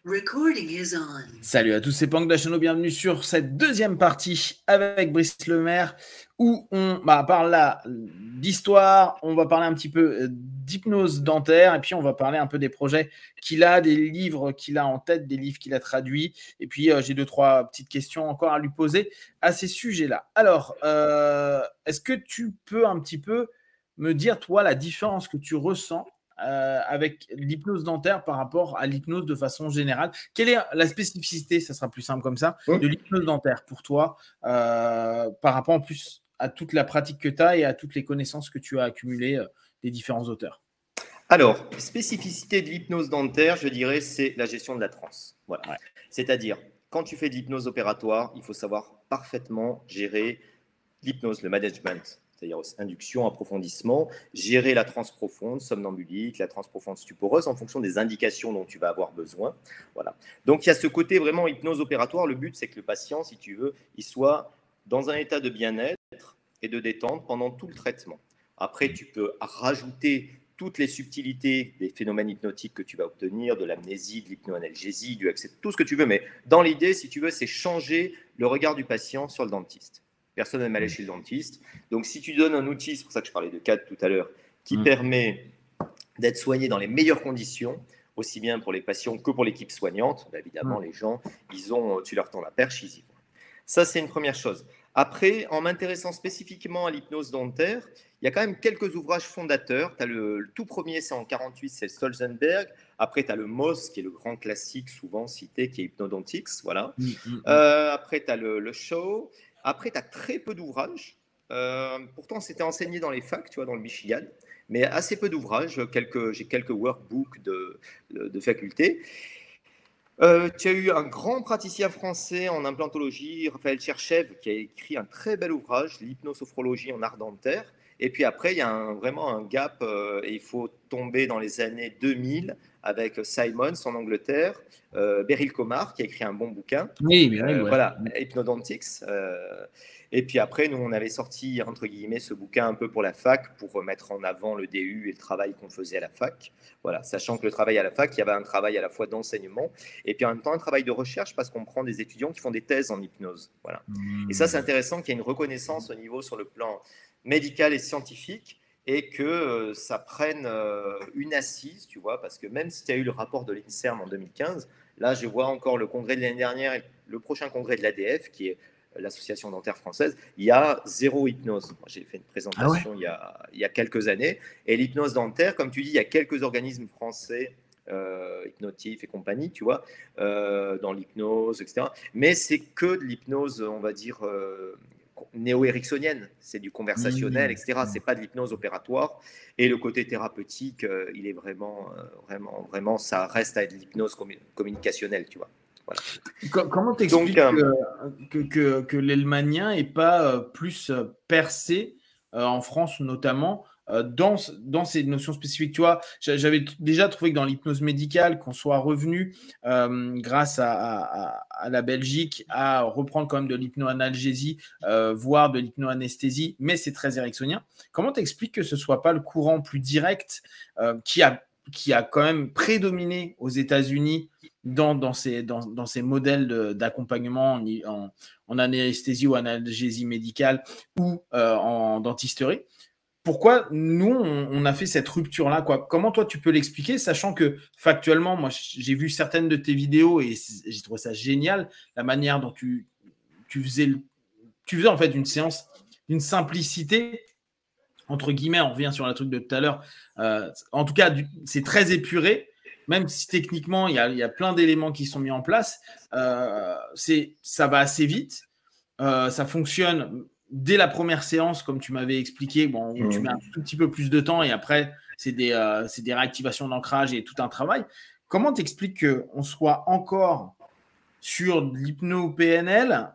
Recording is on. Salut à tous, c'est Pank Dachano, bienvenue sur cette deuxième partie avec Brice Lemaire où on parle là d'histoire, on va parler un petit peu d'hypnose dentaire et puis on va parler un peu des projets qu'il a, des livres qu'il a en tête, des livres qu'il a traduits et puis j'ai 2-3 petites questions encore à lui poser à ces sujets-là. Alors, est-ce que tu peux un petit peu me dire, toi, la différence que tu ressens avec l'hypnose dentaire par rapport à l'hypnose de façon générale? Quelle est la spécificité, ça sera plus simple comme ça, de l'hypnose dentaire pour toi par rapport en plus à toute la pratique que tu as et à toutes les connaissances que tu as accumulées des différents auteurs? Alors, spécificité de l'hypnose dentaire, je dirais, c'est la gestion de la transe. Voilà. Ouais. C'est-à-dire, quand tu fais de l'hypnose opératoire, il faut savoir parfaitement gérer l'hypnose, le management, c'est-à-dire induction, approfondissement, gérer la transe profonde, somnambulique, la transe profonde stuporeuse en fonction des indications dont tu vas avoir besoin. Voilà. Donc, il y a ce côté vraiment hypnose opératoire. Le but, c'est que le patient, si tu veux, il soit dans un état de bien-être et de détente pendant tout le traitement. Après, tu peux rajouter toutes les subtilités des phénomènes hypnotiques que tu vas obtenir, de l'amnésie, de l'hypnoanalgésie, du accès, tout ce que tu veux. Mais dans l'idée, si tu veux, c'est changer le regard du patient sur le dentiste. Personne n'aime aller chez le dentiste. Donc, si tu donnes un outil, c'est pour ça que je parlais de CAD tout à l'heure, qui permet d'être soigné dans les meilleures conditions, aussi bien pour les patients que pour l'équipe soignante, évidemment, les gens, tu leur tends la perche, ils y vont. Ça, c'est une première chose. Après, en m'intéressant spécifiquement à l'hypnose dentaire, il y a quand même quelques ouvrages fondateurs. Tu as le tout premier, c'est en 1948, c'est Stolzenberg. Après, tu as le Moss, qui est le grand classique souvent cité, qui est Hypnodontix. Voilà. Après, tu as le Shaw. Après, tu as très peu d'ouvrages. Pourtant, c'était enseigné dans les facs, tu vois, dans le Michigan, mais assez peu d'ouvrages. J'ai quelques workbooks de faculté. Tu as eu un grand praticien français en implantologie, Raphaël Cherchev, qui a écrit un très bel ouvrage, l'hypnosophrologie en art dentaire. Et puis après, il y a vraiment un gap, et il faut tomber dans les années 2000 avec Simons en Angleterre, Beryl Comar, qui a écrit un bon bouquin. Oui, Beryl, ouais. Voilà, Hypnodontix. Et puis après, nous, on avait sorti, entre guillemets, ce bouquin un peu pour la fac, pour mettre en avant le DU et le travail qu'on faisait à la fac. Voilà, sachant que le travail à la fac, il y avait un travail à la fois d'enseignement et puis en même temps un travail de recherche parce qu'on prend des étudiants qui font des thèses en hypnose. Voilà. Et ça, c'est intéressant qu'il y ait une reconnaissance au niveau sur le plan médical et scientifique et que ça prenne une assise, tu vois, parce que même si tu as eu le rapport de l'INSERM en 2015, là, je vois encore le congrès de l'année dernière et le prochain congrès de l'ADF, qui est l'association dentaire française, il y a zéro hypnose. J'ai fait une présentation il y a quelques années. Et l'hypnose dentaire, comme tu dis, il y a quelques organismes français, Hypnotif et compagnie, tu vois, dans l'hypnose, etc. Mais c'est que de l'hypnose, on va dire, néo-ericksonienne. C'est du conversationnel, etc. C'est pas de l'hypnose opératoire. Et le côté thérapeutique, il est vraiment, ça reste à de l'hypnose communicationnelle, tu vois. Voilà. Comment t'expliques que l'Hellmanien n'est pas plus percé en France notamment dans ces notions spécifiques? Tu vois, j'avais déjà trouvé que dans l'hypnose médicale, qu'on soit revenu grâce à la Belgique à reprendre quand même de l'hypnoanalgésie, voire de l'hypnoanesthésie, mais c'est très ericksonien. Comment t'expliques que ce ne soit pas le courant plus direct qui a quand même prédominé aux États-Unis dans ces modèles d'accompagnement en anesthésie ou analgésie médicale ou en dentisterie? Pourquoi nous, on a fait cette rupture-là, quoi? Comment toi, tu peux l'expliquer, sachant que factuellement, moi, j'ai vu certaines de tes vidéos et j'ai trouvé ça génial, la manière dont tu faisais en fait une séance d'une simplicité, entre guillemets, on revient sur le truc de tout à l'heure. En tout cas, c'est très épuré, même si techniquement, il y a plein d'éléments qui sont mis en place. Ça va assez vite. Ça fonctionne dès la première séance, comme tu m'avais expliqué. Bon, tu mets un tout petit peu plus de temps et après, c'est des réactivations d'ancrage et tout un travail. Comment t'expliques qu'on soit encore sur de l'hypno-PNL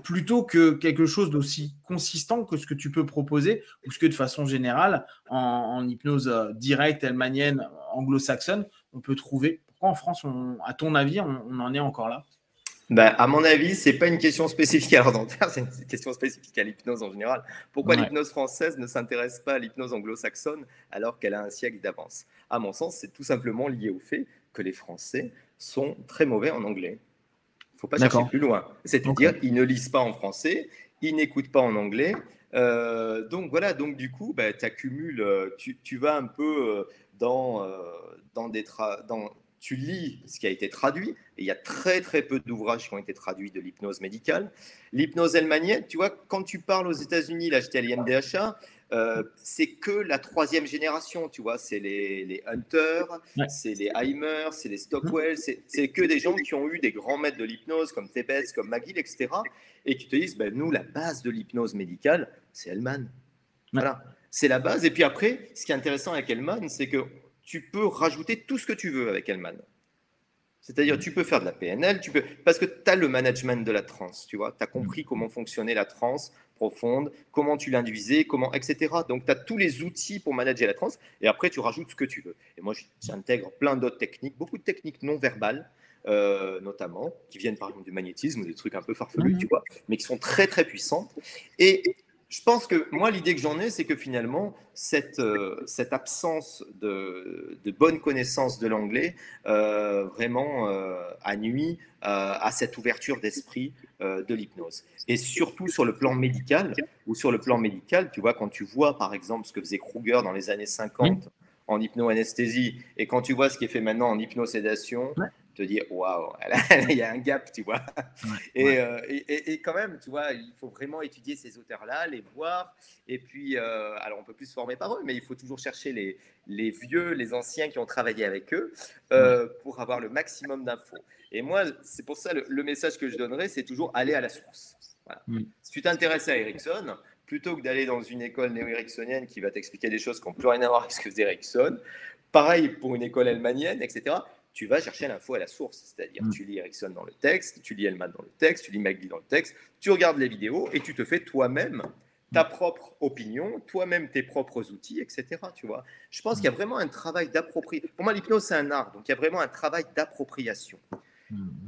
plutôt que quelque chose d'aussi consistant que ce que tu peux proposer ou ce que de façon générale en hypnose directe, hellmanienne, anglo-saxonne, on peut trouver? Pourquoi en France, à ton avis, on en est encore là? À mon avis, ce n'est pas une question spécifique à l'art dentaire, c'est une question spécifique à l'hypnose en général. Pourquoi l'hypnose française ne s'intéresse pas à l'hypnose anglo-saxonne alors qu'elle a un siècle d'avance? À mon sens, c'est tout simplement lié au fait que les Français sont très mauvais en anglais. Il ne faut pas chercher D'accord. plus loin. C'est-à-dire, Ok. ils ne lisent pas en français, ils n'écoutent pas en anglais. Donc voilà, donc du coup, bah, tu accumules, tu vas un peu dans tu lis ce qui a été traduit, et il y a très très peu d'ouvrages qui ont été traduits de l'hypnose médicale. L'hypnose hellmanienne, tu vois, quand tu parles aux États-Unis, là j'étais à l'IMDHA, c'est que la troisième génération, tu vois, c'est les Hunter, Ouais. c'est les Heimer, c'est les Stockwell, c'est que des gens qui ont eu des grands maîtres de l'hypnose comme Tebbets, comme McGill, etc. Et qui te disent, ben, nous, la base de l'hypnose médicale, c'est Hellman. Ouais. Voilà, c'est la base. Et puis après, ce qui est intéressant avec Hellman, c'est que tu peux rajouter tout ce que tu veux avec Hellman. C'est-à-dire, tu peux faire de la PNL, parce que tu as le management de la transe, tu vois. Tu as compris comment fonctionnait la transe profonde, comment tu l'induisais, comment, etc. Donc, tu as tous les outils pour manager la transe, et après, tu rajoutes ce que tu veux. Et moi, j'intègre plein d'autres techniques, beaucoup de techniques non verbales, notamment, qui viennent par exemple du magnétisme, des trucs un peu farfelus, tu vois, mais qui sont très, très puissantes. Et je pense que moi, l'idée que j'en ai, c'est que finalement, cette absence de bonne connaissance de l'anglais vraiment a nuit à cette ouverture d'esprit de l'hypnose. Et surtout sur le plan médical, ou sur le plan médical, tu vois, quand tu vois par exemple ce que faisait Kruger dans les années Oui. 50 en hypnoanesthésie, et quand tu vois ce qui est fait maintenant en hypnosédation, Ouais. te dire waouh, il y a un gap, tu vois. Ouais. Ouais. Et quand même, tu vois, il faut vraiment étudier ces auteurs-là, les voir. Et puis, alors on peut plus se former par eux, mais il faut toujours chercher les vieux, les anciens qui ont travaillé avec eux Ouais. pour avoir le maximum d'infos. Et moi, c'est pour ça, le message que je donnerais, c'est toujours aller à la source. Voilà. Si tu t'intéresses à Erickson, plutôt que d'aller dans une école néo-ericksonienne qui va t'expliquer des choses qui n'ont plus rien à voir avec ce que faisait Erickson, pareil pour une école hellmanienne, etc., tu vas chercher l'info à la source. C'est-à-dire, tu lis Erickson dans le texte, tu lis Hellman dans le texte, tu lis McGill dans le texte, tu regardes les vidéos et tu te fais toi-même ta propre opinion, toi-même tes propres outils, etc. Tu vois, je pense qu'il y a vraiment un travail d'appropriation. Pour moi, l'hypnose, c'est un art, donc il y a vraiment un travail d'appropriation.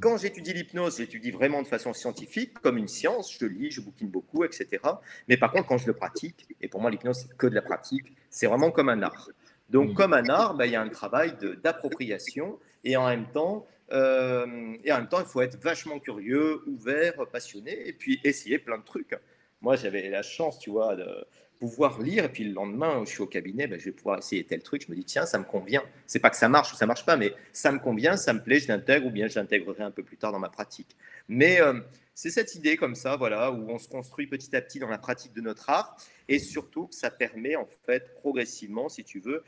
Quand j'étudie l'hypnose, j'étudie vraiment de façon scientifique, comme une science, je lis, je bouquine beaucoup, etc. Mais par contre, quand je le pratique, et pour moi l'hypnose, c'est que de la pratique, c'est vraiment comme un art. Donc comme un art, ben, il y a un travail d'appropriation, et en même temps, il faut être vachement curieux, ouvert, passionné, et puis essayer plein de trucs. Moi, j'avais la chance, tu vois, de pouvoir lire, et puis le lendemain, je suis au cabinet, ben, je vais pouvoir essayer tel truc, je me dis, tiens, ça me convient. C'est pas que ça marche ou ça marche pas, mais ça me convient, ça me plaît, je l'intègre, ou bien je l'intégrerai un peu plus tard dans ma pratique. Mais c'est cette idée comme ça, voilà, où on se construit petit à petit dans la pratique de notre art, et surtout que ça permet en fait progressivement, si tu veux,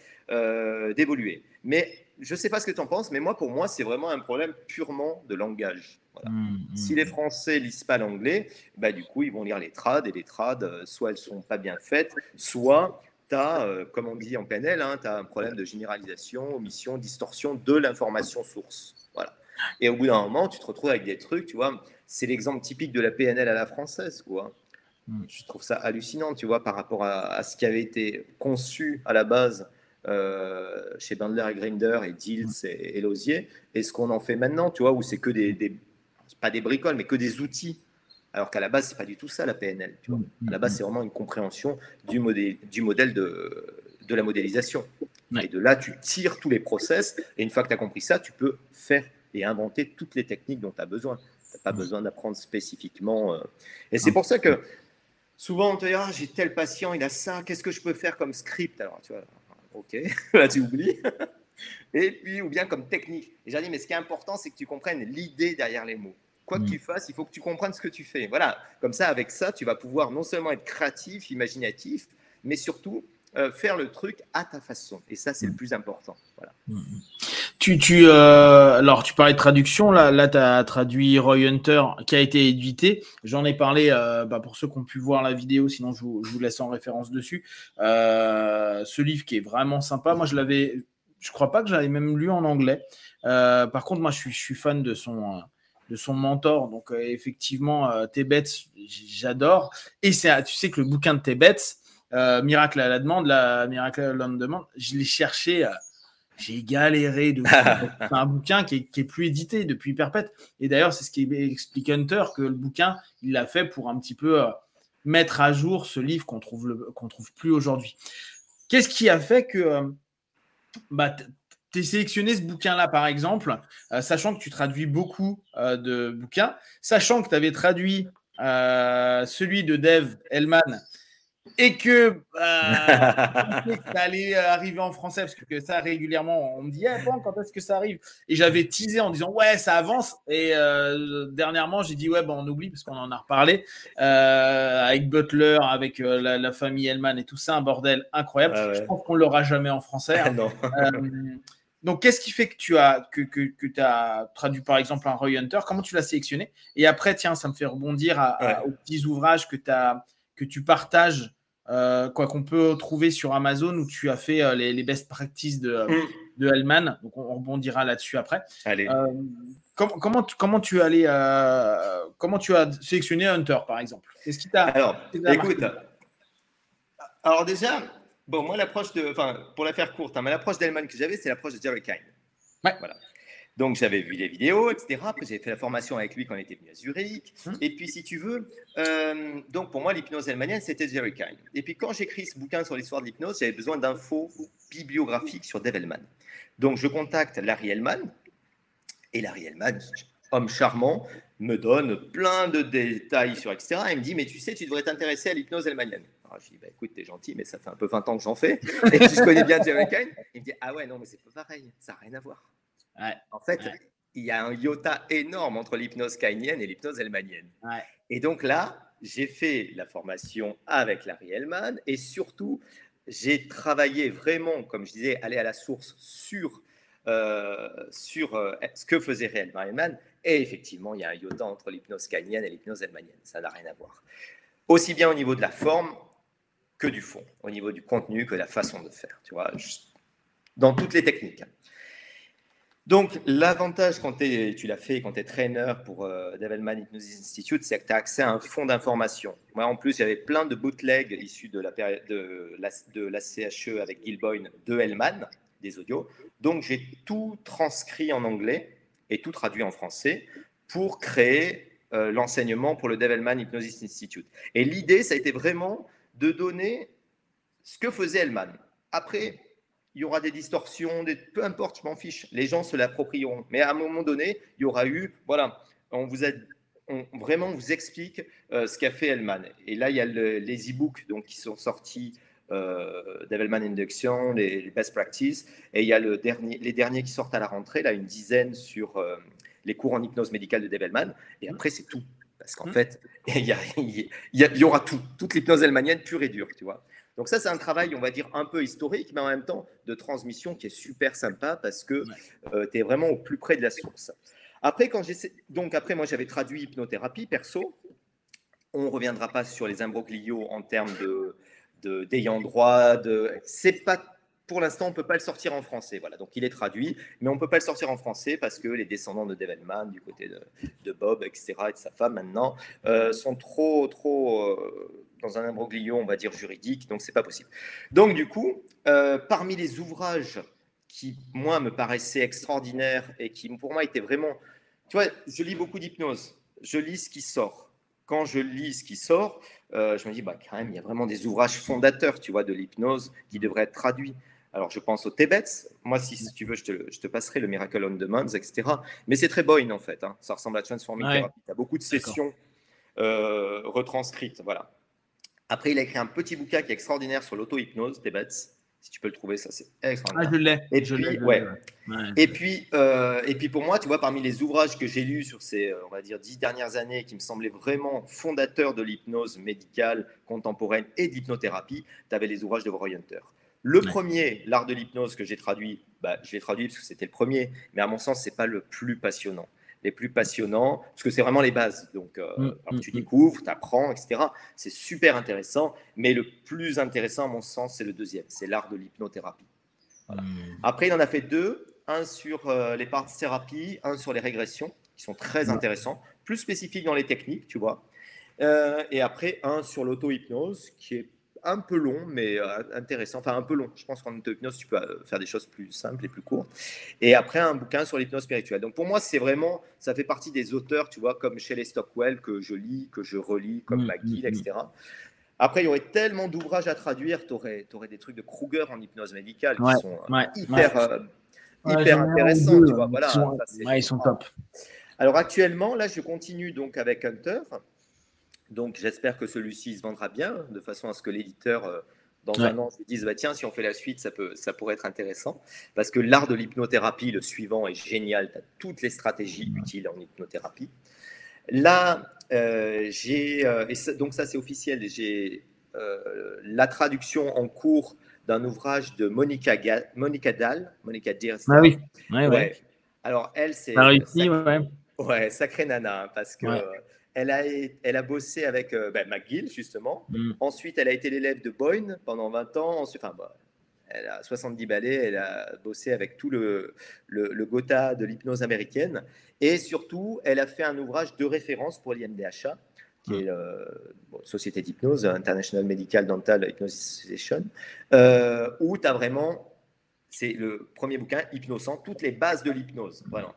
d'évoluer. Mais je ne sais pas ce que tu en penses, mais moi, pour moi, c'est vraiment un problème purement de langage. Voilà. Si les Français lisent pas l'anglais, bah, du coup, ils vont lire les trades, et les trades, soit elles sont pas bien faites, soit tu as, comme on dit en PNL, hein, tu as un problème de généralisation, omission, distorsion de l'information source. Voilà. Et au bout d'un moment, tu te retrouves avec des trucs, tu vois, c'est l'exemple typique de la PNL à la française, quoi. Je trouve ça hallucinant, tu vois, par rapport à ce qui avait été conçu à la base chez Bandler et Grinder et Diels et Lausier, et ce qu'on en fait maintenant, tu vois, où c'est que pas des bricoles, mais que des outils. Alors qu'à la base, c'est pas du tout ça la PNL, tu vois. À la base, c'est vraiment une compréhension du modèle de la modélisation. Ouais. Et de là, tu tires tous les process, et une fois que tu as compris ça, tu peux faire et inventer toutes les techniques dont tu as besoin. Tu n'as pas besoin d'apprendre spécifiquement. Et c'est pour ça que souvent, on te dit, ah, j'ai tel patient, il a ça, qu'est-ce que je peux faire comme script? Alors, tu vois, ok, là, tu oublies. Et puis, ou bien comme technique. Et j'ai dit, mais ce qui est important, c'est que tu comprennes l'idée derrière les mots. Quoi que tu fasses, il faut que tu comprennes ce que tu fais. Voilà, comme ça, avec ça, tu vas pouvoir non seulement être créatif, imaginatif, mais surtout faire le truc à ta façon. Et ça, c'est le plus important. Voilà. Alors, tu parlais de traduction. Là tu as traduit Roy Hunter qui a été édité. J'en ai parlé pour ceux qui ont pu voir la vidéo, sinon je vous laisse en référence dessus. Ce livre qui est vraiment sympa. Moi, je crois pas que j'avais même lu en anglais. Par contre, moi, je suis fan de son mentor. Donc, effectivement, Tebbets, j'adore. Et tu sais que le bouquin de Tebbets, Miracle à la demande, Miracle à la demande, je l'ai cherché. J'ai galéré de fou. C'est un bouquin qui est plus édité depuis perpète. Et d'ailleurs, c'est ce qui explique Hunter, que le bouquin, il l'a fait pour un petit peu mettre à jour ce livre qu'on trouve plus aujourd'hui. Qu'est-ce qui a fait que t'es sélectionné ce bouquin-là, par exemple, sachant que tu traduis beaucoup de bouquins, sachant que tu avais traduit celui de Dave Hellman et que ça allait arriver en français, parce que ça, régulièrement, on me dit bon, quand est-ce que ça arrive? Et j'avais teasé en disant ouais, ça avance. Et dernièrement, j'ai dit ouais, bon, on oublie, parce qu'on en a reparlé avec Butler, avec la famille Hellman et tout ça, un bordel incroyable. Ah ouais. Je pense qu'on l'aura jamais en français. Hein. Non. Donc, qu'est-ce qui fait que tu as traduit, par exemple, un Roy Hunter? Comment tu l'as sélectionné? Et après, tiens, ça me fait rebondir aux petits ouvrages que tu partages, qu'on peut trouver sur Amazon, où tu as fait les best practices de Hellman. Donc, on rebondira là-dessus après. Allez. Comment tu as sélectionné Hunter, par exemple? Qu'est-ce qui t'a Alors, écoute. Alors déjà, bon, moi, pour la faire courte, mais l'approche d'Hellman que j'avais, c'est l'approche de Jerry Kine. Ouais. Voilà. Donc, j'avais vu les vidéos, etc. Après, j'avais fait la formation avec lui quand on était venu à Zurich. Et puis, si tu veux, donc pour moi, l'hypnose hellmanienne, c'était Jerry Kine. Et puis, quand j'écris ce bouquin sur l'histoire de l'hypnose, j'avais besoin d'infos bibliographiques sur Dave Hellman. Donc, je contacte Larry Hellman. Et Larry Hellman, homme charmant, me donne plein de détails sur etc. Il me dit, mais tu sais, tu devrais t'intéresser à l'hypnose hellmanienne. Alors, je dis, bah, écoute, t'es gentil, mais ça fait un peu 20 ans que j'en fais. Et puis, je connais bien Jerry Kine. Il me dit, ah ouais, non, mais c'est pas pareil, ça n'a rien à voir. Ouais. En fait, il y a un iota énorme entre l'hypnose kinienne et l'hypnose hellmanienne. Ouais. Et donc là, j'ai fait la formation avec Larry Hellman et surtout, j'ai travaillé vraiment, comme je disais, aller à la source sur ce que faisait réellement Hellman. Et effectivement, il y a un iota entre l'hypnose kinienne et l'hypnose hellmanienne. Ça n'a rien à voir. Aussi bien au niveau de la forme que du fond, au niveau du contenu que de la façon de faire. Tu vois, dans toutes les techniques. Donc, l'avantage quand tu l'as fait, quand tu es trainer pour Dave Hellman Hypnosis Institute, c'est que tu as accès à un fonds d'information. Moi, en plus, j'avais plein de bootlegs issus de la CHE avec Gil Boyne de Hellman, des audios. Donc, j'ai tout transcrit en anglais et tout traduit en français pour créer l'enseignement pour le Dave Hellman Hypnosis Institute. Et l'idée, ça a été vraiment de donner ce que faisait Hellman. Après, il y aura des distorsions, peu importe, je m'en fiche. Les gens se l'approprieront. Mais à un moment donné, il y aura eu, voilà, on vraiment vous explique ce qu'a fait Hellman. Et là, il y a les e-books qui sont sortis, Dave Hellman Induction, les best practices. Et il y a les derniers qui sortent à la rentrée, là, une dizaine sur les cours en hypnose médicale de Dave Hellman. Et après, c'est tout. Parce qu'en fait, il y aura tout. Toute l'hypnose hellmanienne pure et dure, tu vois. Donc ça, c'est un travail, on va dire, un peu historique, mais en même temps de transmission qui est super sympa parce que tu es vraiment au plus près de la source. Après, moi, j'avais traduit hypnothérapie, perso. On ne reviendra pas sur les imbroglios en termes d'ayant droit. C'est pas, pour l'instant, on ne peut pas le sortir en français. Voilà, donc il est traduit, mais on ne peut pas le sortir en français parce que les descendants de Dave Hellman, du côté de Bob, etc., et de sa femme maintenant, sont trop dans un imbroglio, on va dire, juridique, donc c'est pas possible. Donc du coup, parmi les ouvrages qui, moi, me paraissaient extraordinaires et qui, pour moi, étaient vraiment... Tu vois, je lis beaucoup d'hypnose, je lis ce qui sort. Quand je lis ce qui sort, je me dis, bah, quand même, il y a vraiment des ouvrages fondateurs, tu vois, de l'hypnose qui devraient être traduits. Alors, je pense aux Tibets. Moi, si tu veux, je te passerai le Miracle on Demand, etc. Mais c'est très Boyne, en fait. Hein. Ça ressemble à Transforming Therapy. Tu as beaucoup de sessions retranscrites. Voilà. Après, il a écrit un petit bouquin qui est extraordinaire sur l'auto-hypnose, Tibets. Si tu peux le trouver, ça c'est extraordinaire. Ah, je l'ai. Et puis, pour moi, tu vois, parmi les ouvrages que j'ai lus sur ces, on va dire, 10 dernières années, qui me semblaient vraiment fondateurs de l'hypnose médicale contemporaine et de l'hypnothérapie, tu avais les ouvrages de Roy Hunter. Le premier, l'art de l'hypnose, que j'ai traduit, je l'ai traduit parce que c'était le premier, mais à mon sens, c'est pas le plus passionnant. Les plus passionnants, parce que c'est vraiment les bases. Donc, tu découvres, tu apprends, etc. C'est super intéressant, mais le plus intéressant, à mon sens, c'est le deuxième, c'est l'art de l'hypnothérapie. Voilà. Après, il en a fait deux, un sur les parts thérapie, un sur les régressions, qui sont très intéressants, plus spécifiques dans les techniques, tu vois. Et après, un sur l'auto-hypnose, qui est un peu long, mais intéressant. Enfin, un peu long. Je pense qu'en auto-hypnose, tu peux faire des choses plus simples et plus courtes. Et après, un bouquin sur l'hypnose spirituelle. Donc, pour moi, c'est vraiment, ça fait partie des auteurs, tu vois, comme Shelley Stockwell, que je lis, que je relis, comme McGill, etc. Après, il y aurait tellement d'ouvrages à traduire. Tu aurais des trucs de Kruger en hypnose médicale qui sont hyper Ouais, hyper j'en ai un ou intéressants, deux. tu vois. Voilà, ça, c'est Ils sont top. Alors actuellement, là, je continue donc avec Hunter. Donc j'espère que celui-ci se vendra bien, de façon à ce que l'éditeur, dans Ouais. un an, se dise bah, tiens, si on fait la suite, ça pourrait être intéressant. Parce que l'art de l'hypnothérapie, le suivant, est génial. Tu as toutes les stratégies utiles en hypnothérapie. Là, donc ça c'est officiel, j'ai la traduction en cours d'un ouvrage de Monica Dahl, Monica Ah Diersdal. oui. Ouais, ouais. Ouais. Alors elle, Ça a c'est réussi, ouais. ouais, sacrée nana, hein, parce que Ouais. elle a bossé avec McGill, justement. Mm. Ensuite, elle a été l'élève de Boyne pendant 20 ans. Ensuite, enfin, bah, elle a 70 ballets, elle a bossé avec tout le Gotha de l'hypnose américaine. Et surtout, elle a fait un ouvrage de référence pour l'IMDHA, qui est Société d'hypnose, International Medical Dental Hypnosization, où tu as vraiment, c'est le premier bouquin, Hypnosant, toutes les bases de l'hypnose. Voilà.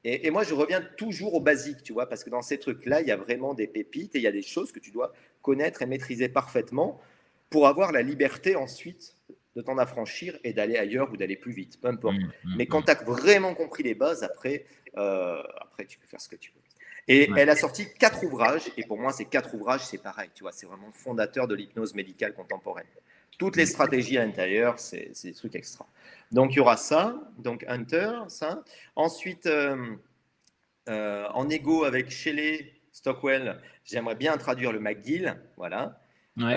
Et moi, je reviens toujours au basique, tu vois, parce que dans ces trucs-là, il y a vraiment des pépites et il y a des choses que tu dois connaître et maîtriser parfaitement pour avoir la liberté ensuite de t'en affranchir et d'aller ailleurs ou d'aller plus vite, peu importe. Mais quand tu as vraiment compris les bases, après, tu peux faire ce que tu veux. Et Ouais. elle a sorti 4 ouvrages, et pour moi, ces 4 ouvrages, c'est pareil, tu vois, c'est vraiment fondateur de l'hypnose médicale contemporaine. Toutes les stratégies à l'intérieur, c'est des trucs extra. Donc, il y aura ça, donc Hunter, ça. Ensuite, en égo avec Shelley Stockwell, j'aimerais bien traduire le McGill, voilà. Ouais.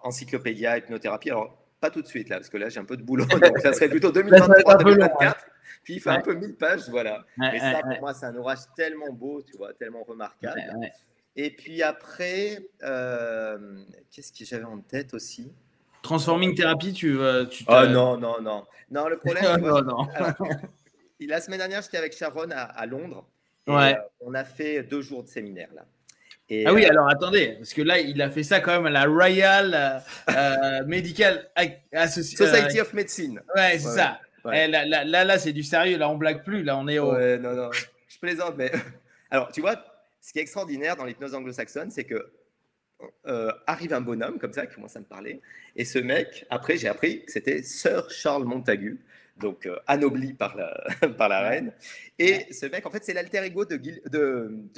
Encyclopédia, hypnothérapie. Alors, pas tout de suite, là, parce que là, j'ai un peu de boulot, donc ça serait plutôt Là, ça va être un peu long. 2023-2024. Puis il fait Ouais. un peu 1000 pages, voilà. Ouais, Mais ouais, ça, pour ouais. moi, c'est un ouvrage tellement beau, tu vois, tellement Ouais, remarquable. ouais. Et puis après, qu'est-ce que j'avais en tête aussi? Transforming Therapy, tu Oh t'as. non, non, non. Non, le problème, Oh, tu vois, non, non. alors, la semaine dernière, j'étais avec Sharon à Londres et Ouais. on a fait 2 jours de séminaire là. Ah Et oui, alors attendez, parce que là, il a fait ça quand même à la Royal Medical Society of Medicine. Ouais, c'est Ouais, ouais, ça. ouais. Là, c'est du sérieux. Là, on blague plus. Là, on est au. Ouais, non, non, je plaisante, mais alors, tu vois, ce qui est extraordinaire dans l'hypnose anglo-saxonne, c'est que arrive un bonhomme comme ça qui commence à me parler, et ce mec, après, j'ai appris que c'était Sir Charles Montagu, donc anobli par par la Ouais, reine. ouais. Et ce mec, en fait, c'est l'alter ego de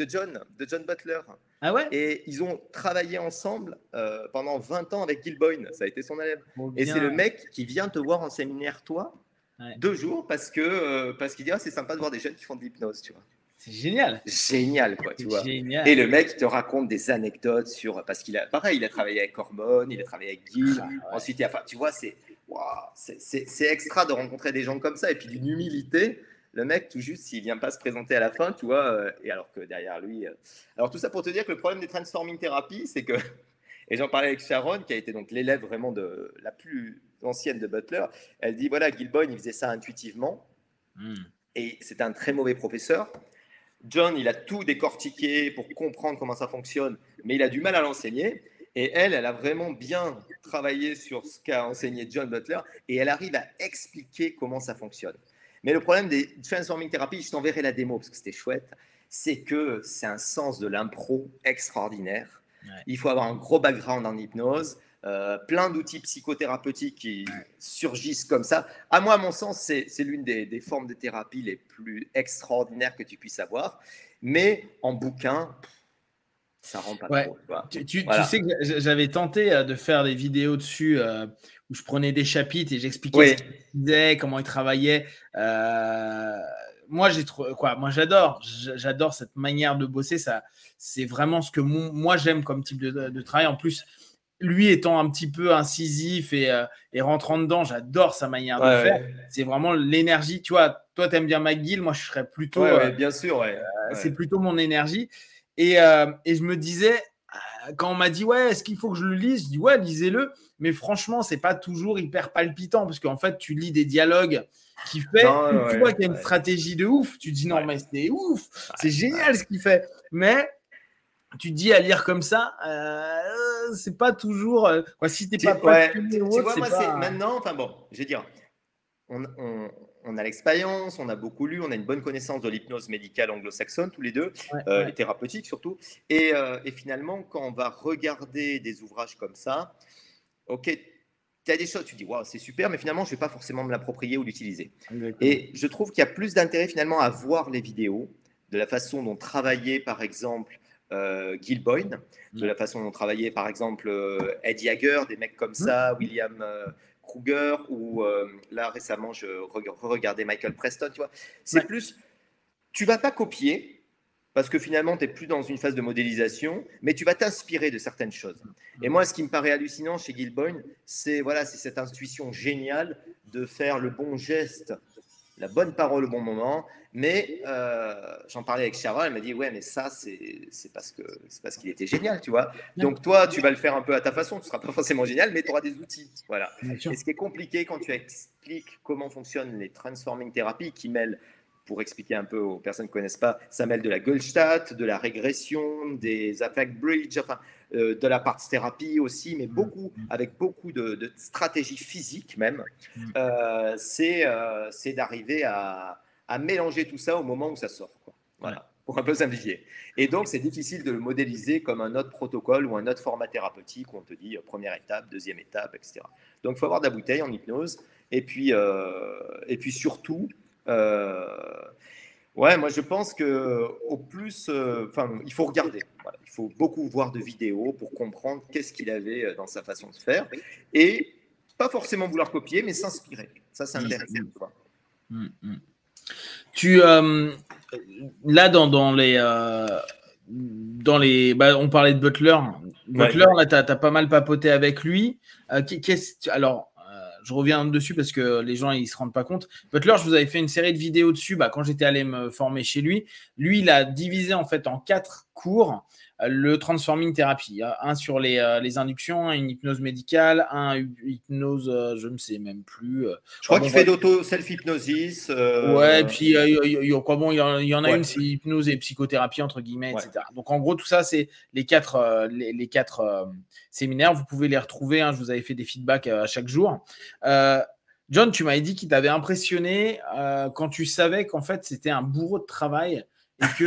John Butler. Ah ouais? Et ils ont travaillé ensemble pendant 20 ans avec Gil Boyne, ça a été son élève. Trop Et c'est le bien. mec qui vient te voir en séminaire, toi, Ouais. 2 jours, parce qu'il dit ah, c'est sympa de voir des jeunes qui font de l'hypnose, tu vois. C'est génial. Génial, quoi, tu C'est vois. Et génial. le mec te raconte des anecdotes sur. Parce qu'il a. Pareil, il a travaillé avec Hormone, il a travaillé avec Guy. Ah, ouais. Ensuite, enfin, tu vois, c'est extra de rencontrer des gens comme ça. Et puis d'une humilité. Le mec, tout juste, s'il vient pas se présenter à la fin, tu vois. Et alors que derrière lui. Alors, tout ça pour te dire que le problème des transforming thérapies, c'est que. Et j'en parlais avec Sharon, qui a été donc l'élève vraiment de la plus ancienne de Butler. Elle dit voilà, Gilboyne, il faisait ça intuitivement. Et c'était un très mauvais professeur. John, il a tout décortiqué pour comprendre comment ça fonctionne, mais il a du mal à l'enseigner. Et elle a vraiment bien travaillé sur ce qu'a enseigné John Butler et elle arrive à expliquer comment ça fonctionne. Mais le problème des transforming therapy, je t'enverrai la démo parce que c'était chouette, c'est que c'est un sens de l'impro extraordinaire. Ouais. Il faut avoir un gros background en hypnose, plein d'outils psychothérapeutiques qui surgissent comme ça. À moi, à mon sens, c'est l'une des formes de thérapie les plus extraordinaires que tu puisses avoir. Mais en bouquin, ça rend pas Ouais. trop. Tu vois. Tu Voilà. sais que j'avais tenté de faire des vidéos dessus où je prenais des chapitres et j'expliquais ce Oui. qu'ils disaient, comment ils travaillaient. Moi, moi, j'adore cette manière de bosser. Ça, c'est vraiment ce que moi j'aime comme type de travail. En plus, lui étant un petit peu incisif et rentrant dedans, j'adore sa manière de faire. Ouais, C'est vraiment l'énergie. Tu vois, toi, tu aimes bien McGill, moi, je serais plutôt. ouais, ouais, bien sûr, ouais. C'est Ouais. plutôt mon énergie. Et je me disais, quand on m'a dit, ouais, est-ce qu'il faut que je le lise? Je dis, ouais, lisez-le. Mais franchement, c'est pas toujours hyper palpitant parce qu'en fait, tu lis des dialogues qui fait, Non, tu ouais, vois qu'il y a une ouais, stratégie de ouf. Tu te dis, non, ouais, mais c'est ouf, c'est ouais, génial ouais. ce qu'il fait. Mais tu te dis à lire comme ça, c'est pas toujours. Si t'es pas Ouais, passionné ou tu autre, vois, c'est moi, c'est pas. maintenant, enfin bon, je vais dire, on a l'expérience, on a beaucoup lu, on a une bonne connaissance de l'hypnose médicale anglo-saxonne, tous les deux, Ouais, et ouais. thérapeutique surtout. Et finalement, quand on va regarder des ouvrages comme ça, ok, tu as des choses, tu dis, waouh, c'est super, mais finalement, je ne vais pas forcément me l'approprier ou l'utiliser. Exactement. Et je trouve qu'il y a plus d'intérêt finalement à voir les vidéos, de la façon dont travaillait par exemple Gil Boyne, de la façon dont travaillait par exemple Ed Yeager, des mecs comme ça, William Kruger, ou là récemment, je regardais Michael Preston, tu vois. C'est plus, tu vas pas copier, parce que finalement, tu n'es plus dans une phase de modélisation, mais tu vas t'inspirer de certaines choses. Et moi, ce qui me paraît hallucinant chez Gil Boyne, c'est voilà, cette intuition géniale de faire le bon geste, la bonne parole au bon moment. Mais j'en parlais avec Sharon, elle m'a dit, ouais, mais ça, c'est parce qu'il était génial, tu vois. Donc toi, tu vas le faire un peu à ta façon, tu ne seras pas forcément génial, mais tu auras des outils. Voilà. Et ce qui est compliqué quand tu expliques comment fonctionnent les transforming thérapies qui mêlent, pour expliquer un peu aux personnes qui ne connaissent pas, ça mêle de la Gestalt, de la régression, des affect bridge, enfin, de la parts thérapie aussi, mais avec beaucoup de stratégies physiques même. C'est d'arriver à mélanger tout ça au moment où ça sort, quoi. Voilà, pour un peu simplifier. Et donc, c'est difficile de le modéliser comme un autre protocole ou un autre format thérapeutique où on te dit première étape, deuxième étape, etc. Donc, il faut avoir de la bouteille en hypnose. Et puis surtout, ouais, moi je pense que au plus, il faut regarder. Voilà. Il faut beaucoup voir de vidéos pour comprendre qu'est-ce qu'il avait dans sa façon de faire et pas forcément vouloir copier, mais s'inspirer. Ça, c'est intéressant. Là, dans les on parlait de Butler. Butler, là, tu as pas mal papoté avec lui. Alors, je reviens dessus parce que les gens ils se rendent pas compte. Butler, je vous avais fait une série de vidéos dessus quand j'étais allé me former chez lui. Lui, il a divisé en fait en 4 cours le transforming therapy. Un sur les inductions, une hypnose médicale, un hypnose, je ne sais même plus. Je crois qu'il fait d'auto-self-hypnosis. Ouais, et puis il y en a une, c'est hypnose et psychothérapie, entre guillemets, etc. Donc en gros, tout ça, c'est les 4 séminaires. Vous pouvez les retrouver. Je vous avais fait des feedbacks à chaque jour. John, tu m'avais dit qu'il t'avait impressionné quand tu savais qu'en fait, c'était un bourreau de travail et que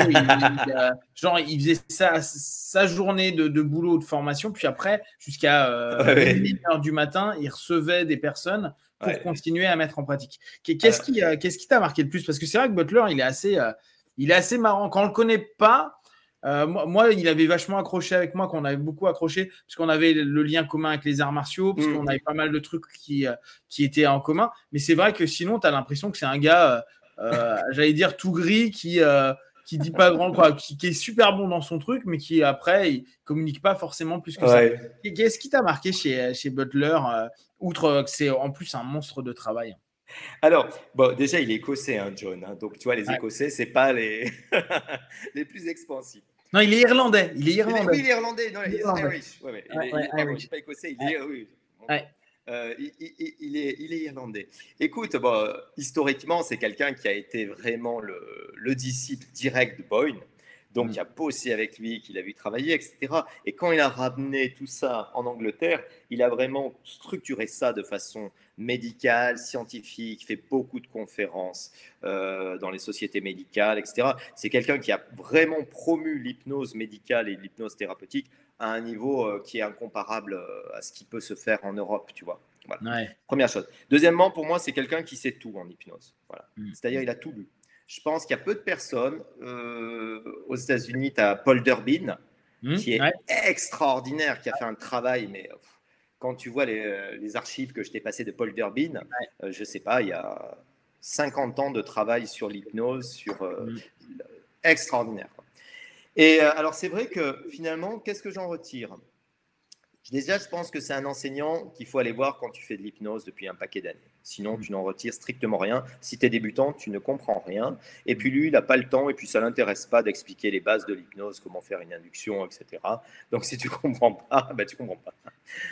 il faisait sa journée de boulot, de formation, puis après, jusqu'à 1h du matin, il recevait des personnes pour continuer à mettre en pratique. Qu'est-ce qui t'a marqué le plus? Parce que c'est vrai que Butler, il est assez marrant. Quand on ne le connaît pas, moi, il avait vachement accroché avec moi, qu'on avait beaucoup accroché, parce qu'on avait le lien commun avec les arts martiaux, parce qu'on avait pas mal de trucs qui étaient en commun. Mais c'est vrai que sinon, tu as l'impression que c'est un gars, j'allais dire, tout gris, qui dit pas grand quoi, qui est super bon dans son truc, mais qui après il communique pas forcément plus que ça. Qu'est-ce qui t'a marqué chez Butler, outre que c'est en plus un monstre de travail? Alors, bon, déjà il est écossais, John. Donc tu vois, les Écossais, c'est pas les les plus expansifs. Non, il est irlandais. Oui, il est irlandais. Non, il est Irish. Il n'est pas écossais. Il est irlandais. Écoute, historiquement, c'est quelqu'un qui a été vraiment le disciple direct de Boyne, donc qui a bossé avec lui, qu'il a vu travailler, etc. Et quand il a ramené tout ça en Angleterre, il a vraiment structuré ça de façon médicale, scientifique, il fait beaucoup de conférences dans les sociétés médicales, etc. C'est quelqu'un qui a vraiment promu l'hypnose médicale et l'hypnose thérapeutique à un niveau qui est incomparable à ce qui peut se faire en Europe, tu vois. Voilà. Première chose. Deuxièmement, pour moi, c'est quelqu'un qui sait tout en hypnose. Voilà. C'est-à-dire, il a tout lu. Je pense qu'il y a peu de personnes. Aux États-Unis, tu as Paul Durbin, qui est extraordinaire, qui a fait un travail, mais quand tu vois les archives que je t'ai passées de Paul Durbin, je ne sais pas, il y a 50 ans de travail sur l'hypnose, extraordinaire, quoi. Et alors, c'est vrai que finalement, qu'est-ce que j'en retire? Déjà, je pense que c'est un enseignant qu'il faut aller voir quand tu fais de l'hypnose depuis un paquet d'années. Sinon, tu n'en retires strictement rien. Si tu es débutant, tu ne comprends rien. Et puis lui, il n'a pas le temps et puis ça ne l'intéresse pas d'expliquer les bases de l'hypnose, comment faire une induction, etc. Donc, si tu ne comprends pas, tu ne comprends pas.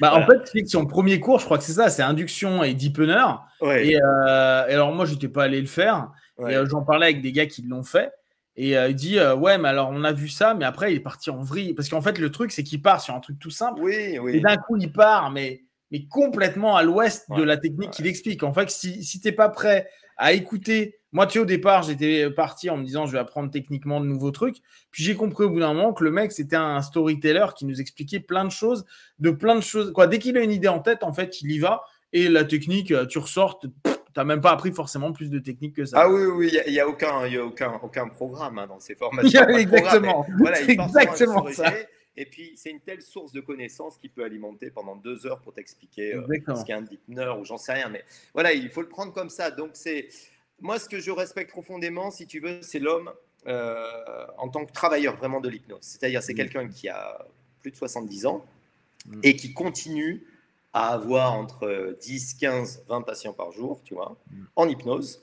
Voilà. En fait, son premier cours, je crois que c'est ça, c'est induction et deepener. Et alors, moi, je n'étais pas allé le faire. Et j'en parlais avec des gars qui l'ont fait. Et il dit ouais, mais alors on a vu ça, mais après il est parti en vrille. Parce qu'en fait, le truc, c'est qu'il part sur un truc tout simple. Et d'un coup, il part, mais complètement à l'ouest de la technique qu'il explique. En fait, si tu n'es pas prêt à écouter, moi, tu sais, au départ, j'étais parti en me disant je vais apprendre techniquement de nouveaux trucs. Puis j'ai compris au bout d'un moment que le mec, c'était un storyteller qui nous expliquait plein de choses. Quoi. Dès qu'il a une idée en tête, en fait, il y va. Et la technique, tu ressors, tu n'as même pas appris forcément plus de technique que ça. Ah oui, oui, il n'y a aucun programme dans ces formations. Exactement. Voilà, c'est exactement ça. Et puis, c'est une telle source de connaissances qui peut alimenter pendant 2 heures pour t'expliquer ce qu'est un deep nerd ou j'en sais rien. Mais voilà, il faut le prendre comme ça. Donc, moi, ce que je respecte profondément, si tu veux, c'est l'homme en tant que travailleur vraiment de l'hypnose. C'est-à-dire, c'est quelqu'un qui a plus de 70 ans et qui continue à avoir entre 10, 15, 20 patients par jour, tu vois, en hypnose,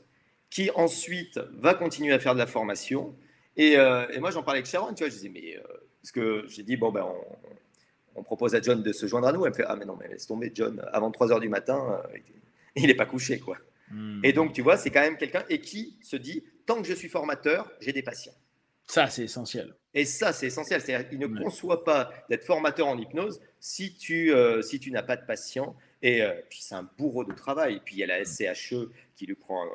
qui ensuite va continuer à faire de la formation. Et moi, j'en parlais avec Sharon, tu vois, je disais, mais parce que j'ai dit, bon, ben, on propose à John de se joindre à nous. Elle me fait, ah, mais non, mais laisse tomber, John, avant 3 heures du matin, il n'est pas couché, quoi. Et donc, tu vois, c'est quand même quelqu'un et qui se dit, tant que je suis formateur, j'ai des patients. Ça, c'est essentiel. Et ça, c'est essentiel. C'est-à-dire qu'il ne conçoit pas d'être formateur en hypnose si tu n'as pas de patients. Et puis, c'est un bourreau de travail. Et puis, il y a la SCHE qui lui prend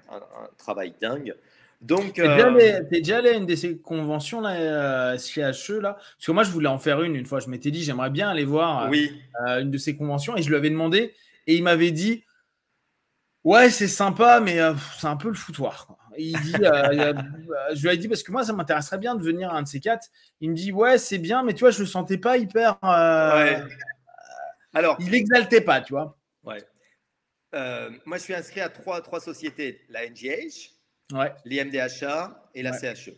un travail dingue. Donc, t'es déjà allé à une de ces conventions là, SCHE là, parce que moi je voulais en faire une fois. Je m'étais dit j'aimerais bien aller voir une de ces conventions et je lui avais demandé et il m'avait dit ouais c'est sympa mais c'est un peu le foutoir. Quoi. Il dit je lui ai dit parce que moi ça m'intéresserait bien de venir à un de ces 4. Il me dit ouais c'est bien mais tu vois je le sentais pas hyper. Alors il exaltait pas tu vois. Ouais. Moi je suis inscrit à trois sociétés, la NGH. Ouais. l'IMDHA et la CHE.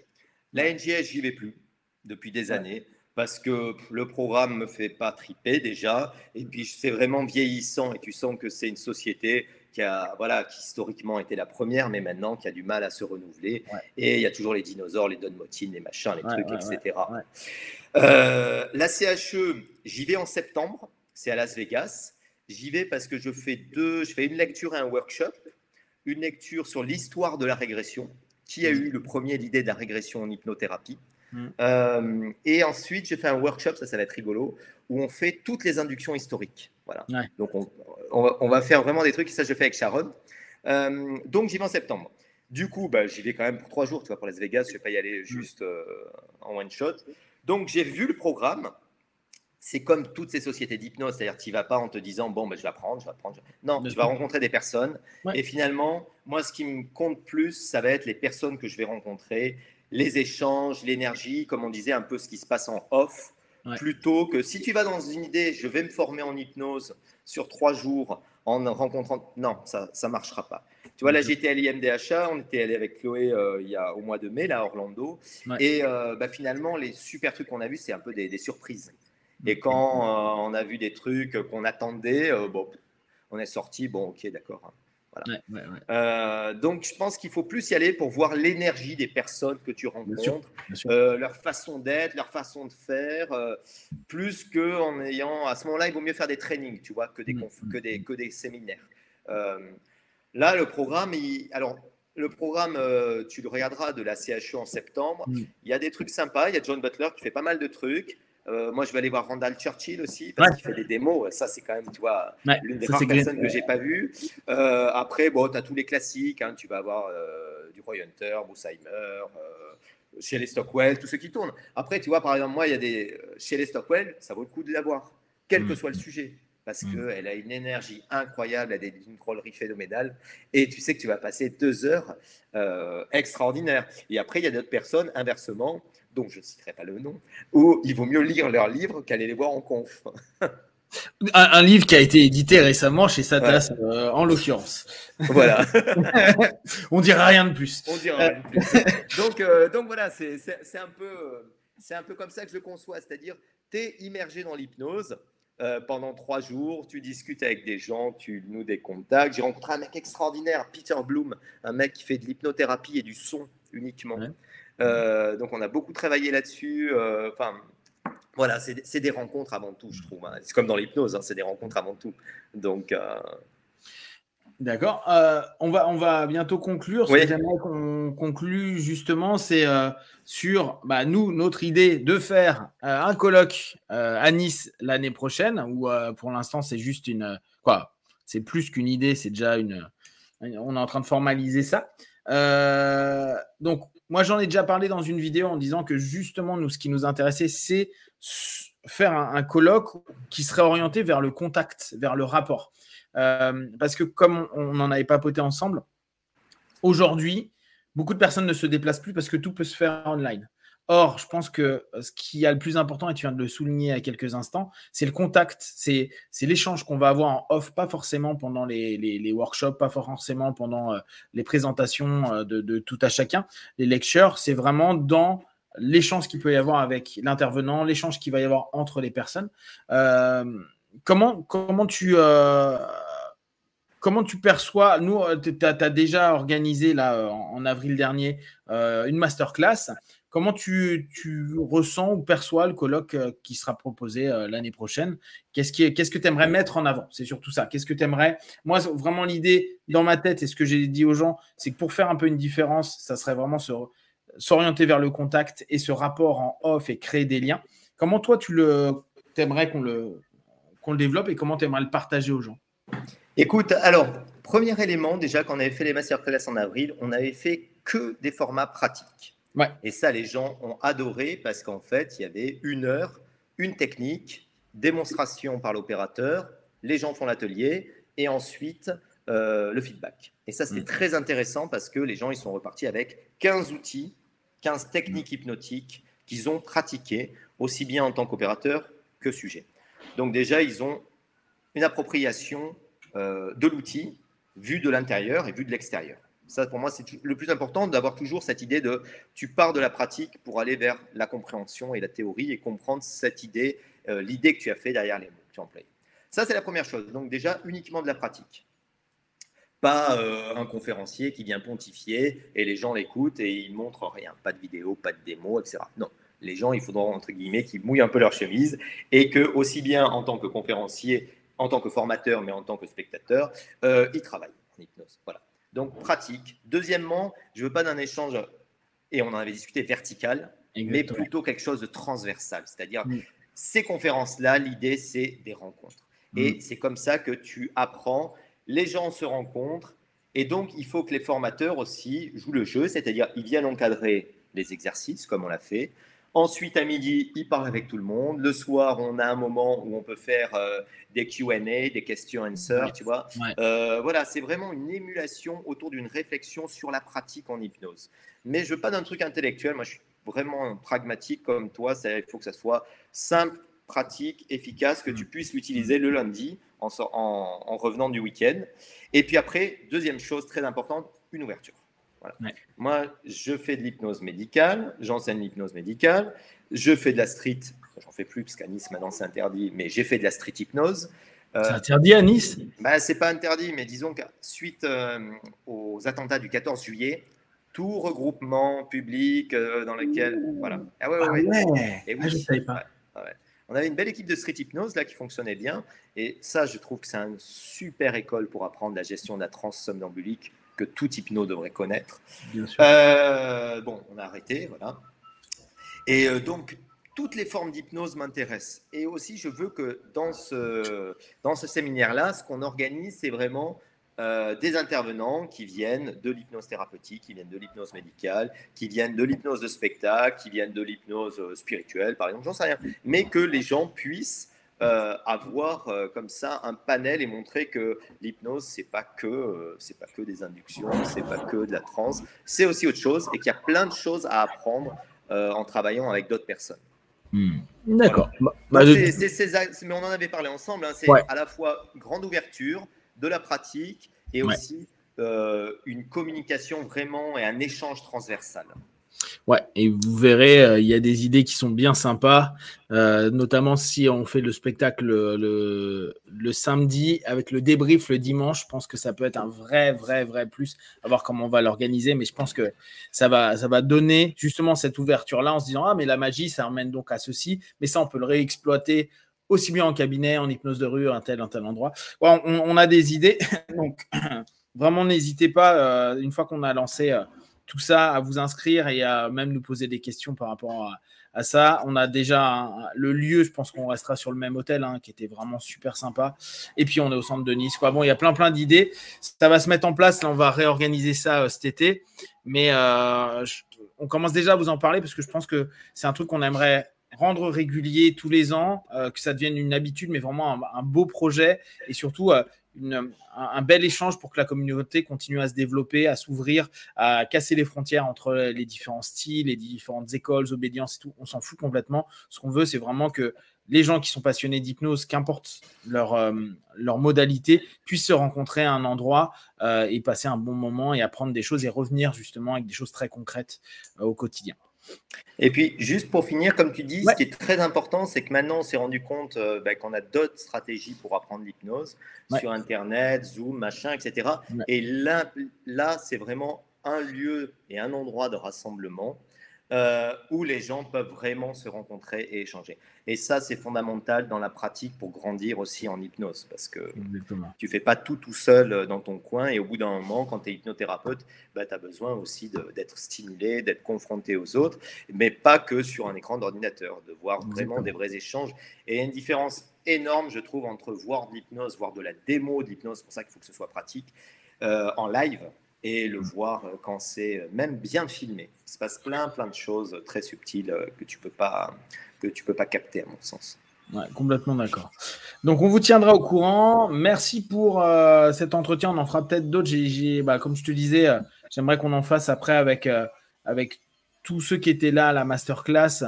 La NGH, j'y vais plus depuis des années parce que le programme me fait pas triper déjà et puis c'est vraiment vieillissant et tu sens que c'est une société qui historiquement été la première mais maintenant qui a du mal à se renouveler et il y a toujours les dinosaures, les Don Motin, les machins, les trucs, etc. La CHE, j'y vais en septembre, c'est à Las Vegas. J'y vais parce que je fais une lecture et un workshop. Une lecture sur l'histoire de la régression, qui a eu le premier l'idée de la régression en hypnothérapie. Et ensuite, j'ai fait un workshop, ça va être rigolo, où on fait toutes les inductions historiques. Voilà. Donc, on va faire vraiment des trucs, et ça, je fais avec Sharon. Donc, j'y vais en septembre. Du coup, j'y vais quand même pour 3 jours, tu vois, pour Las Vegas, je ne vais pas y aller juste en one shot. Donc, j'ai vu le programme. C'est comme toutes ces sociétés d'hypnose, c'est-à-dire que tu ne vas pas en te disant bon, je vais apprendre. Non, tu vas rencontrer des personnes. Et finalement, moi, ce qui me compte plus, ça va être les personnes que je vais rencontrer, les échanges, l'énergie, comme on disait, un peu ce qui se passe en off, plutôt que si tu vas dans une idée, je vais me former en hypnose sur 3 jours en rencontrant. Non, ça ne marchera pas. Tu vois, là, j'étais à l'IMDHA, on était allé avec Chloé au mois de mai, là, à Orlando. Et finalement, les super trucs qu'on a vus, c'est un peu des surprises. Et quand on a vu des trucs qu'on attendait, on est sorti, ok, d'accord. Voilà. Donc, je pense qu'il faut plus y aller pour voir l'énergie des personnes que tu rencontres, bien sûr. Leur façon d'être, leur façon de faire, plus qu'en ayant… À ce moment-là, il vaut mieux faire des trainings, tu vois, que des séminaires. Là, le programme, tu le regarderas de la CHE en septembre. Il y a des trucs sympas. Il y a John Butler qui fait pas mal de trucs. Moi, je vais aller voir Randall Churchill aussi parce qu'il fait des démos. Ça, c'est quand même, tu vois, l'une des rares personnes que j'ai pas vues. Après, tu as tous les classiques. Tu vas avoir du Roy Hunter, Bruceheimer, Shelley Stockwell, tous ceux qui tournent. Après, tu vois, par exemple, moi, il y a des Shelley Stockwell, ça vaut le coup de la voir, quel que soit le sujet. Parce qu'elle a une énergie incroyable, elle a une drôlerie phénoménale. Et tu sais que tu vas passer 2 heures extraordinaires. Et après, il y a d'autres personnes, inversement, dont je ne citerai pas le nom, où il vaut mieux lire leurs livres qu'aller les voir en conf. Un livre qui a été édité récemment chez Satas, en l'occurrence. Voilà. On dira rien de plus. On dira rien de plus. Donc voilà, c'est un peu comme ça que je le conçois. C'est-à-dire, tu es immergé dans l'hypnose. Pendant 3 jours, tu discutes avec des gens, tu noues des contacts. J'ai rencontré un mec extraordinaire, Peter Bloom, un mec qui fait de l'hypnothérapie et du son uniquement. Donc, on a beaucoup travaillé là-dessus. Voilà, c'est des rencontres avant tout, je trouve. C'est comme dans l'hypnose, c'est des rencontres avant tout. Donc, d'accord. On va bientôt conclure. Ce que j'aimerais qu'on conclue justement, c'est sur nous, notre idée de faire un colloque à Nice l'année prochaine, où pour l'instant, c'est juste c'est plus qu'une idée, c'est déjà on est en train de formaliser ça. Donc, moi, j'en ai déjà parlé dans une vidéo en disant que justement, nous, ce qui nous intéressait, c'est faire un colloque qui serait orienté vers le contact, vers le rapport. parce que comme on en avait papoté ensemble, aujourd'hui, beaucoup de personnes ne se déplacent plus parce que tout peut se faire online. Or, je pense que ce qui est le plus important, et tu viens de le souligner à quelques instants, c'est le contact, c'est l'échange qu'on va avoir en off, pas forcément pendant les workshops, pas forcément pendant les présentations de tout à chacun. Les lectures, c'est vraiment dans l'échange qu'il peut y avoir avec l'intervenant, l'échange qu'il va y avoir entre les personnes. Comment tu perçois, nous, tu as déjà organisé là, en avril dernier une masterclass. Comment tu ressens ou perçois le colloque qui sera proposé l'année prochaine? Qu'est-ce que tu aimerais mettre en avant? C'est surtout ça. Qu'est-ce que tu aimerais? Moi, vraiment, l'idée dans ma tête et ce que j'ai dit aux gens, c'est que pour faire un peu une différence, ça serait vraiment s'orienter vers le contact et ce rapport en off et créer des liens. Comment toi, tu aimerais qu'on le développe et comment tu aimerais le partager aux gens? Écoute, alors, premier élément, déjà, quand on avait fait les masterclass en avril, on n'avait fait que des formats pratiques. Ouais. Et ça, les gens ont adoré parce qu'en fait, il y avait 1 heure, une technique, démonstration par l'opérateur, les gens font l'atelier et ensuite le feedback. Et ça, c'était très intéressant parce que les gens, ils sont repartis avec 15 outils, 15 techniques hypnotiques qu'ils ont pratiquées, aussi bien en tant qu'opérateur que sujet. Donc déjà, ils ont une appropriation de l'outil vu de l'intérieur et vu de l'extérieur. Ça, pour moi, c'est le plus important, d'avoir toujours cette idée de tu pars de la pratique pour aller vers la compréhension et la théorie et comprendre cette idée, l'idée que tu as fait derrière les mots que tu emploies. Ça, c'est la première chose. Donc déjà, uniquement de la pratique. Pas un conférencier qui vient pontifier et les gens l'écoutent et ils montrent rien. Pas de vidéo, pas de démo, etc. Non. Les gens, il faudra, entre guillemets, qu'ils mouillent un peu leur chemise et que, aussi bien en tant que conférencier, en tant que formateur, mais en tant que spectateur, ils travaillent en hypnose. Voilà. Donc, pratique. Deuxièmement, je ne veux pas d'un échange, et on en avait discuté, vertical, mais plutôt quelque chose de transversal. C'est-à-dire, ces conférences-là, l'idée, c'est des rencontres. Et c'est comme ça que tu apprends, les gens se rencontrent, et donc, il faut que les formateurs aussi jouent le jeu, c'est-à-dire, ils viennent encadrer les exercices, comme on l'a fait. Ensuite, à midi, ils parlent avec tout le monde. Le soir, on a un moment où on peut faire des Q&A, des questions-answers, tu vois. Voilà, c'est vraiment une émulation autour d'une réflexion sur la pratique en hypnose. Mais je veux pas d'un truc intellectuel. Moi, je suis vraiment pragmatique comme toi. Il faut que ça soit simple, pratique, efficace, que tu puisses l'utiliser le lundi en revenant du week-end. Et puis après, deuxième chose très importante, une ouverture. Voilà. Ouais. Moi, je fais de l'hypnose médicale, j'enseigne l'hypnose médicale, je fais de la street, j'en fais plus parce qu'à Nice maintenant c'est interdit, mais j'ai fait de la street hypnose. C'est interdit à Nice? C'est pas interdit, mais disons que suite aux attentats du 14 juillet, tout regroupement public dans lequel, voilà. Ah ouais. Et oui, je ne savais pas. Ouais. On avait une belle équipe de street hypnose là qui fonctionnait bien, et ça, je trouve que c'est une super école pour apprendre la gestion de la transe somnambulique que tout hypno devrait connaître. Bien sûr. Bon, on a arrêté, voilà. Et donc, toutes les formes d'hypnose m'intéressent. Et aussi, je veux que dans ce séminaire-là, ce qu'on organise, c'est vraiment des intervenants qui viennent de l'hypnose thérapeutique, qui viennent de l'hypnose médicale, qui viennent de l'hypnose de spectacle, qui viennent de l'hypnose spirituelle, par exemple, j'en sais rien. Mais que les gens puissent avoir comme ça un panel et montrer que l'hypnose c'est pas que des inductions, c'est pas que de la transe, c'est aussi autre chose et qu'il y a plein de choses à apprendre en travaillant avec d'autres personnes. D'accord. Voilà. Mais on en avait parlé ensemble, hein, c'est à la fois grande ouverture, de la pratique et aussi une communication vraiment et un échange transversal. Ouais, et vous verrez, il y a des idées qui sont bien sympas, notamment si on fait le spectacle le samedi avec le débrief le dimanche. Je pense que ça peut être un vrai plus, à voir comment on va l'organiser, mais je pense que ça va donner justement cette ouverture-là en se disant « Ah, mais la magie, ça amène donc à ceci », mais ça, on peut le réexploiter aussi bien en cabinet, en hypnose de rue, un tel endroit. Ouais, on a des idées, donc vraiment n'hésitez pas, une fois qu'on a lancé tout ça, à vous inscrire et à même nous poser des questions par rapport à ça. On a déjà le lieu, je pense qu'on restera sur le même hôtel, hein, qui était vraiment super sympa. Et puis, on est au centre de Nice, quoi. Bon, il y a plein d'idées. Ça va se mettre en place. Là, on va réorganiser ça cet été. Mais on commence déjà à vous en parler parce que je pense que c'est un truc qu'on aimerait rendre régulier tous les ans, que ça devienne une habitude, mais vraiment un beau projet et surtout un bel échange pour que la communauté continue à se développer, à s'ouvrir, à casser les frontières entre les différents styles, les différentes écoles, obédiences et tout. On s'en fout complètement. Ce qu'on veut, c'est vraiment que les gens qui sont passionnés d'hypnose, qu'importe leur modalité, puissent se rencontrer à un endroit et passer un bon moment et apprendre des choses et revenir justement avec des choses très concrètes au quotidien. Et puis, juste pour finir, comme tu dis, Ouais. ce qui est très important, c'est que maintenant, on s'est rendu compte qu'on a d'autres stratégies pour apprendre l'hypnose sur Internet, Zoom, machin, etc. Ouais. Et là c'est vraiment un lieu et un endroit de rassemblement où les gens peuvent vraiment se rencontrer et échanger. Et ça, c'est fondamental dans la pratique pour grandir aussi en hypnose, parce que tu ne fais pas tout seul dans ton coin, et au bout d'un moment, quand tu es hypnothérapeute, tu as besoin aussi d'être stimulé, d'être confronté aux autres, mais pas que sur un écran d'ordinateur, de voir vraiment des vrais échanges. Et il y a une différence énorme, je trouve, entre voir de l'hypnose, voir de la démo de l'hypnose, c'est pour ça qu'il faut que ce soit pratique, en live, et le voir quand c'est même bien filmé. Il se passe plein de choses très subtiles que tu peux pas capter, à mon sens. Ouais, complètement d'accord. Donc, on vous tiendra au courant. Merci pour cet entretien. On en fera peut-être d'autres. Comme je te disais, j'aimerais qu'on en fasse après avec tous ceux qui étaient là à la masterclass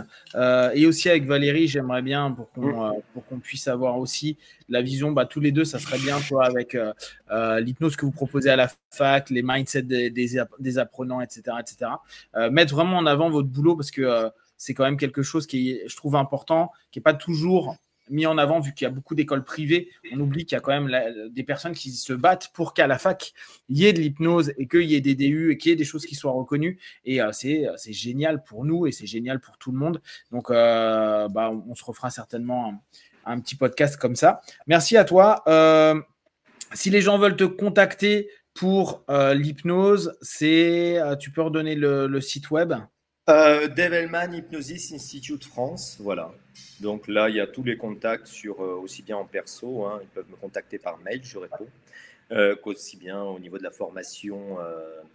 et aussi avec Valérie. J'aimerais bien pour qu'on puisse avoir aussi la vision. Tous les deux, ça serait bien, toi, avec l'hypnose que vous proposez à la fac, les mindsets des apprenants, etc. Mettre vraiment en avant votre boulot parce que c'est quand même quelque chose qui est, je trouve, important, qui n'est pas toujours mis en avant vu qu'il y a beaucoup d'écoles privées. On oublie qu'il y a quand même des personnes qui se battent pour qu'à la fac, il y ait de l'hypnose et qu'il y ait des DU et qu'il y ait des choses qui soient reconnues. Et c'est génial pour nous et c'est génial pour tout le monde. Donc, on se refera certainement un petit podcast comme ça. Merci à toi. Si les gens veulent te contacter pour l'hypnose, tu peux redonner le site web. Develman Hypnosis Institute France, voilà. Donc là, il y a tous les contacts aussi bien en perso, ils peuvent me contacter par mail, je réponds, qu'aussi bien au niveau de la formation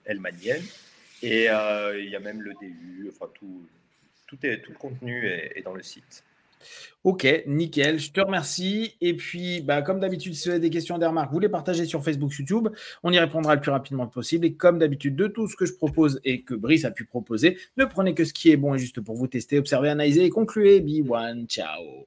helmanienne. Et il y a même le DU, enfin tout le contenu est dans le site. Ok, nickel, je te remercie. Et puis, comme d'habitude, si vous avez des questions, des remarques, vous les partagez sur Facebook, YouTube. On y répondra le plus rapidement possible. Et comme d'habitude, de tout ce que je propose et que Brice a pu proposer, ne prenez que ce qui est bon et juste pour vous tester, observer, analyser et concluez. Be one, ciao.